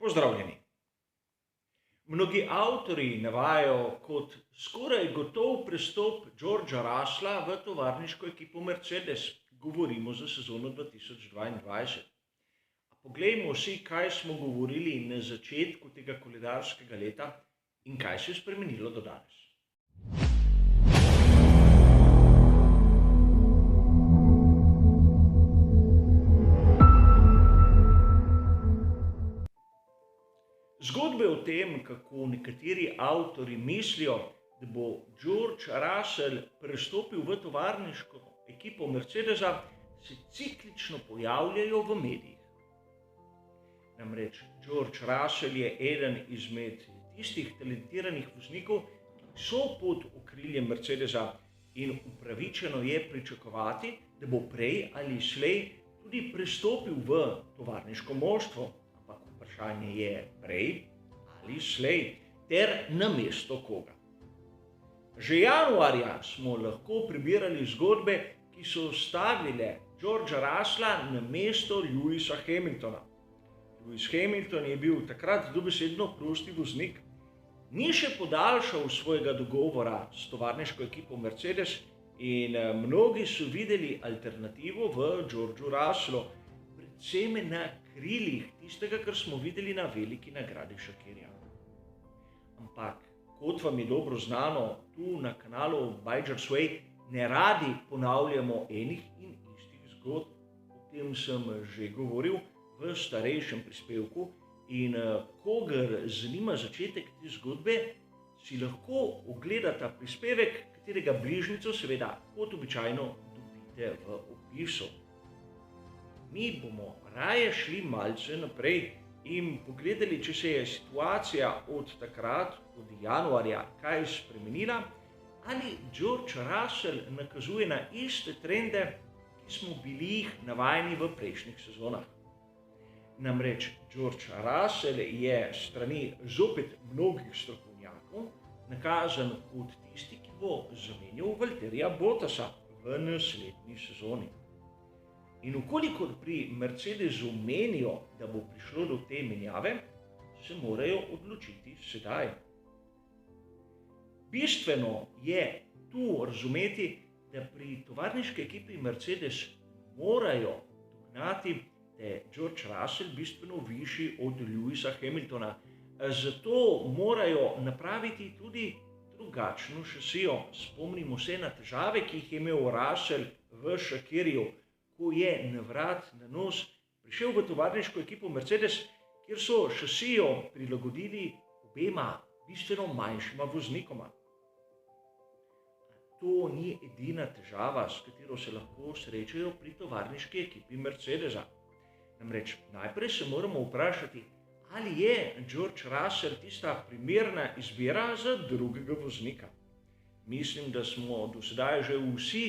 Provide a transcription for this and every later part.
Pozdravljeni. Mnogi avtorji navajajo kot skoraj gotov prestop Georgea Rusla v tovarniško ekipo Mercedes. Govorimo za sezono 2022. Poglejmo si, kaj smo govorili na začetku tega koledarskega leta in kaj se je spremenilo do danes. Zgodbe o tem, kako nekateri avtorji mislijo, da bo George Russell prestopil v tovarniško ekipo Mercedesa, se ciklično pojavljajo v medijih. Namreč George Russell je eden izmed tistih talentiranih voznikov, ki so pod okriljem Mercedesa, in upravičeno je pričakovati, da bo prej ali slej tudi prestopil v tovarniško moštvo. Vprašanje je prej ali slej ter namesto koga. Že januarja smo lahko prebirali zgodbe, ki so stavile Georgea Russella na mesto Lewisa Hamiltona. Lewis Hamilton je bil takrat dobesedno prosti voznik, ni še podaljšal svojega dogovora s tovarniško ekipo Mercedes in mnogi so videli alternativo v Georgeu Russellu, predvsem na krilih tistega, kar smo videli na veliki nagradi Shakirja. Ampak, kot vam je dobro znano, tu na kanalu Bajžar's Way ne radi ponavljamo enih in istih zgodb. O tem sem že govoril v starejšem prispevku in kogar zanima začetek te zgodbe, si lahko ogleda ta prispevek, katerega bližnjico seveda kot običajno dobite v opisu. Mi bomo raje šli malce naprej in pogledali, če se je situacija od takrat, od januarja, kaj spremenila, ali George Russell nakazuje na iste trende, ki smo bili jih navajeni v prejšnjih sezonah. Namreč George Russell je strani zopet mnogih strokovnjakov nakazan kot tisti, ki bo zamenjal Valtterija Bottasa v naslednji sezoni. In ukolikor pri Mercedesu menijo, da bo prišlo do te menjave, se morajo odločiti sedaj. Bistveno je tu razumeti, da pri tovarniški ekipi Mercedes morajo dognati, da je George Russell bistveno višji od Lewisa Hamiltona. Zato morajo napraviti tudi drugačno šasijo. Spomnimo se na težave, ki jih je imel Russell v Shakirju, ko je na vrat na nos prišel v tovarniško ekipo Mercedes, kjer so šasijo prilagodili obema bistveno manjšima voznikoma. To ni edina težava, s katero se lahko srečajo pri tovarniški ekipi Mercedesa. Namreč najprej se moramo vprašati, ali je George Russell tista primerna izbira za drugega voznika. Mislim, da smo do sedaj že vsi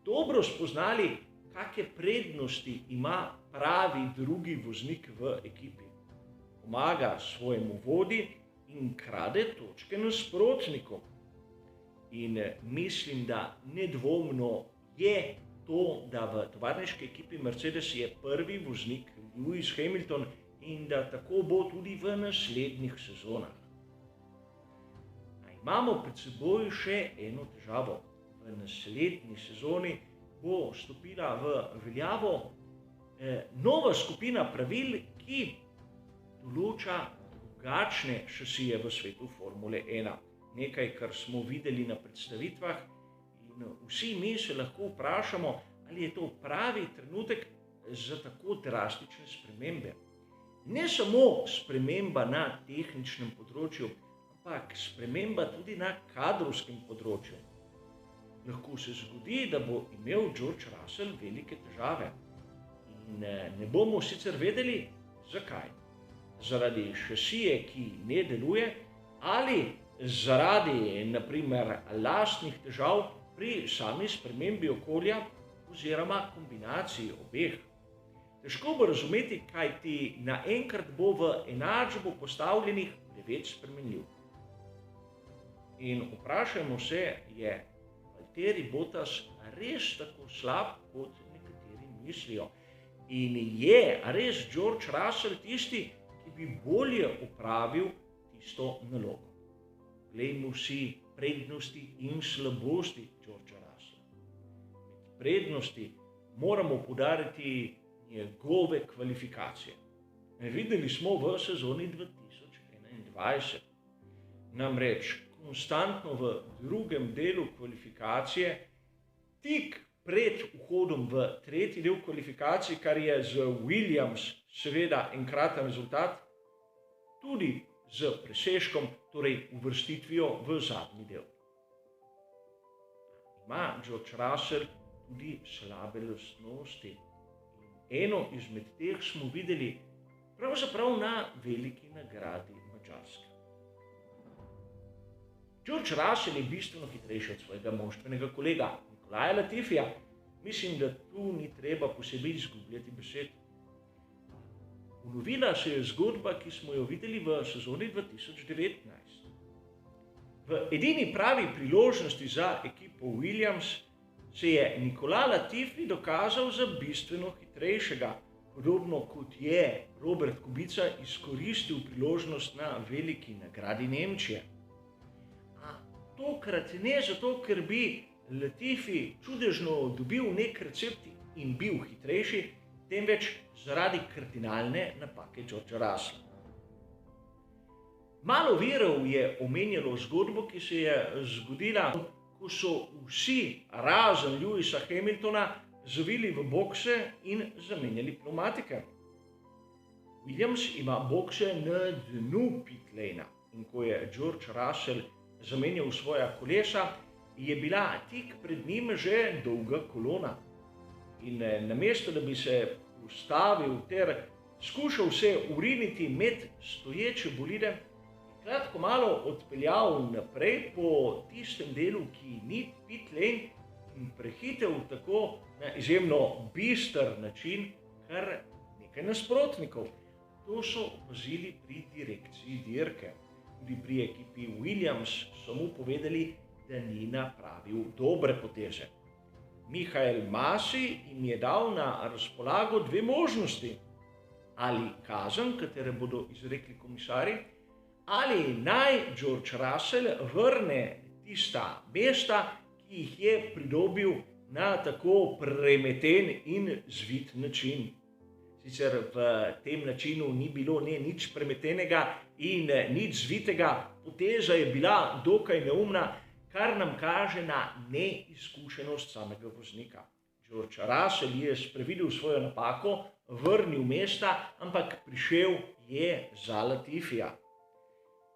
dobro spoznali, kakšne prednosti ima pravi drugi voznik v ekipi. Pomaga svojemu vodji in krade točke nasprotniku. In mislim, da nedvomno je to, da v tovarniški ekipi Mercedes je prvi voznik Lewis Hamilton in da tako bo tudi v naslednjih sezonah. Imamo pred seboj še eno težavo. V naslednji sezoni bo stopila v veljavo nova skupina pravil, ki določa drugačne šasije v svetu Formule 1. Nekaj, kar smo videli na predstavitvah in vsi mi se lahko vprašamo, ali je to pravi trenutek za tako drastične spremembe. Ne samo sprememba na tehničnem področju, ampak sprememba tudi na kadrovskem področju. Lahko se zgodi, da bo imel George Russell velike težave. In ne bomo sicer vedeli, zakaj. Zaradi šasije, ki ne deluje, ali zaradi, naprimer, lastnih težav pri sami spremembi okolja oziroma kombinaciji obeh. Težko bo razumeti, kajti naenkrat bo v enačbo postavljenih 9 spremenljivk. In vprašajmo se, je Valtteri Bottas res tako slab, kot nekateri mislijo? In je res George Russell tisti, ki bi bolje opravil tisto nalogo. Glejmo si prednosti in slabosti Georgea Russella. Med prednosti moramo poudariti njegove kvalifikacije. Videli smo v sezoni 2021, namreč konstantno v drugem delu kvalifikacije, tik pred vhodom v tretji del kvalifikacij, kar je z Williams seveda enkraten rezultat, tudi z presežkom, torej uvrstitvijo v zadnji del. Ima George Russell tudi slabe lastnosti. Eno izmed teh smo videli pravzaprav na veliki nagradi Madžarske. George Russell je bistveno hitrejši od svojega moštvenega kolega Nikolaja Latifija. Mislim, da tu ni treba posebej izgubljati besed. Ponovila se je zgodba, ki smo jo videli v sezoni 2019. V edini pravi priložnosti za ekipo Williams se je Nicolas Latifi dokazal za bistveno hitrejšega, podobno kot je Robert Kubica izkoristil priložnost na veliki nagradi Nemčije. A tokrat ne zato, ker bi Latifi čudežno dobil nek recept in bil hitrejši, temveč zaradi kardinalne napake Georgea Russella. Malo virov je omenjalo zgodbo, ki se je zgodila, ko so vsi, razen Lewisa Hamiltona, zavili v bokse in zamenjali pnevmatike. Williams ima bokse na dnu pitlejna in ko je George Russell zamenjal svoja kolesa, je bila tik pred njim že dolga kolona. In namesto, da bi se ustavil ter skušal se uriniti med stoječe bolide, kratko malo odpeljal naprej po tistem delu, ki ni pit lane, in prehitel tako na izjemno bister način kar nekaj nasprotnikov. To so opazili pri direkciji dirke. Tudi pri ekipi Williams so mu povedali, da ni napravil dobre poteze. Michael Masi jim je dal na razpolago dve možnosti. Ali kazen, katere bodo izrekli komisarji, ali naj George Russell vrne tista mesta, ki jih je pridobil na tako premeten in zvit način. Sicer v tem načinu ni bilo nič premetenega in nič zvitega, poteza je bila dokaj neumna, kar nam kaže na neizkušenost samega voznika. George Russell je sprevidel svojo napako, vrnil mesta, ampak prišel je za Latifija.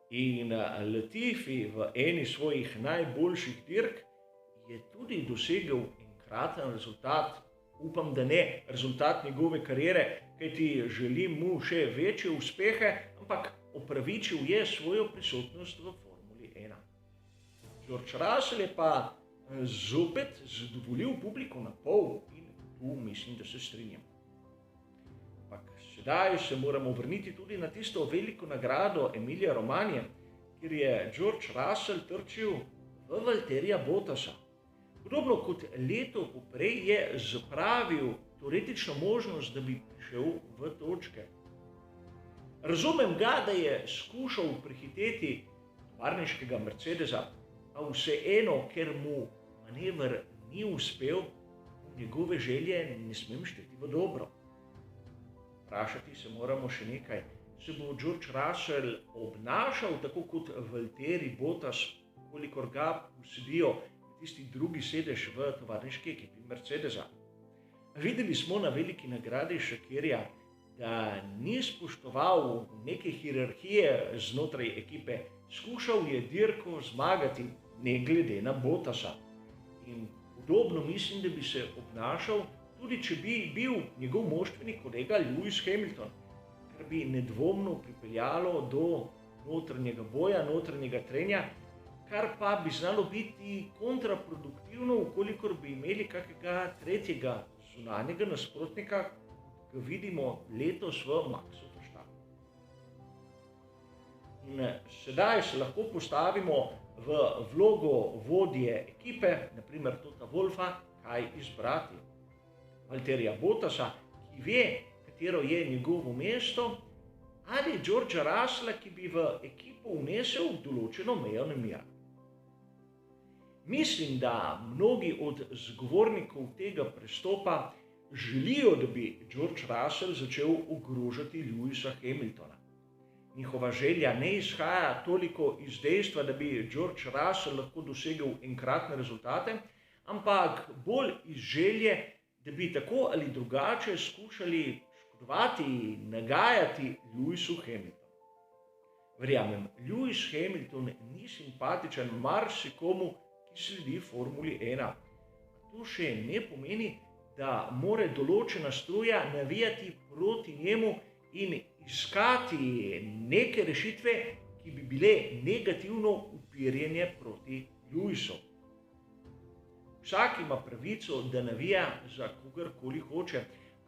In Latifi v eni svojih najboljših dirk je tudi dosegel enkraten rezultat. Upam, da ne rezultat njegove kariere, kajti želim mu še večje uspehe, ampak opravičil je svojo prisotnost v Formuli 1. George Russell je pa zopet zadovoljil publiko na pol in tu mislim, da se strinjam. Ampak sedaj se moramo vrniti tudi na tisto veliko nagrado Emilia Romagna, kjer je George Russell trčil v Valtterija Bottasa. Podobno kot leto poprej je zapravil teoretično možnost, da bi prišel v točke. Razumem ga, da je skušal prehiteti tovarniškega Mercedesa, a vseeno, ker mu manever ni uspel, njegove želje ne smem šteti v dobro. Vprašati se moramo še nekaj. Se bo George Russell obnašal tako kot Valtteri Bottas, kolikor ga posedijo tisti drugi sedež v tovarniški ekipi Mercedesa? Videli smo na veliki nagradi Shakirja, da ni spoštoval neke hierarhije znotraj ekipe, skušal je dirko zmagati, ne glede na Bottasa. In podobno mislim, da bi se obnašal, tudi če bi bil njegov moštveni kolega Lewis Hamilton, kar bi nedvomno pripeljalo do notranjega boja, notranjega trenja, kar pa bi znalo biti kontraproduktivno, ukolikor bi imeli kakega tretjega zunanjega nasprotnika, ki ga vidimo letos v Maxu Verstappenu. In sedaj se lahko postavimo v vlogo vodje ekipe, naprimer Tota Wolffa, kaj izbrati. Valtterija Bottasa, ki ve, katero je njegovo mesto, ali Georgea Russella, ki bi v ekipo vnesel določeno mejo nemira. Mislim, da mnogi od zagovornikov tega prestopa želijo, da bi George Russell začel ogrožati Lewisa Hamiltona. Njihova želja ne izhaja toliko iz dejstva, da bi George Russell lahko dosegel enkratne rezultate, ampak bolj iz želje, da bi tako ali drugače skušali škodovati in nagajati Lewisu Hamiltonu. Verjamem, Lewis Hamilton ni simpatičen marsikomu, ki sledi Formuli 1. To še ne pomeni, da mora določena struja navijati proti njemu in iskati neke rešitve, ki bi bile negativno uperjene proti Lewisu. Vsak ima pravico, da navija za kogarkoli hoče.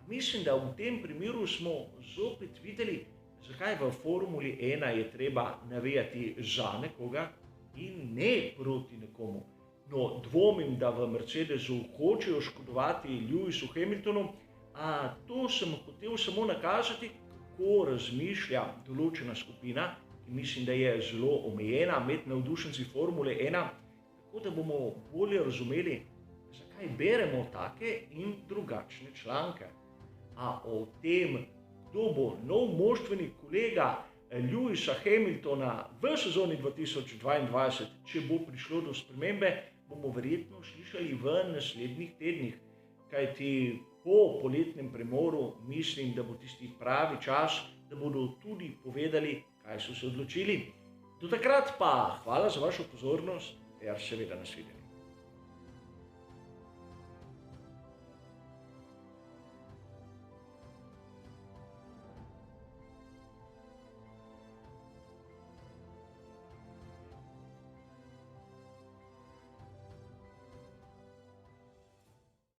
Mislim, da v tem primeru smo zopet videli, zakaj v Formuli 1 je treba navijati za nekoga in ne proti nekomu. No, dvomim, da v Mercedesu hočejo škodovati Lewisu Hamiltonu, a to sem hotel samo nakazati, kako razmišlja določena skupina, ki mislim, da je zelo omejena med navdušenci Formule 1, tako da bomo bolje razumeli, zakaj beremo take in drugačne članke. A o tem, kdo bo nov moštveni kolega Lewisa Hamiltona v sezoni 2022, če bo prišlo do spremembe, bomo verjetno slišali v naslednjih tednih, kajti po poletnem premoru mislim, da bo tisti pravi čas, da bodo tudi povedali, kaj so se odločili. Do takrat pa hvala za vašo pozornost ter seveda nasvidenje.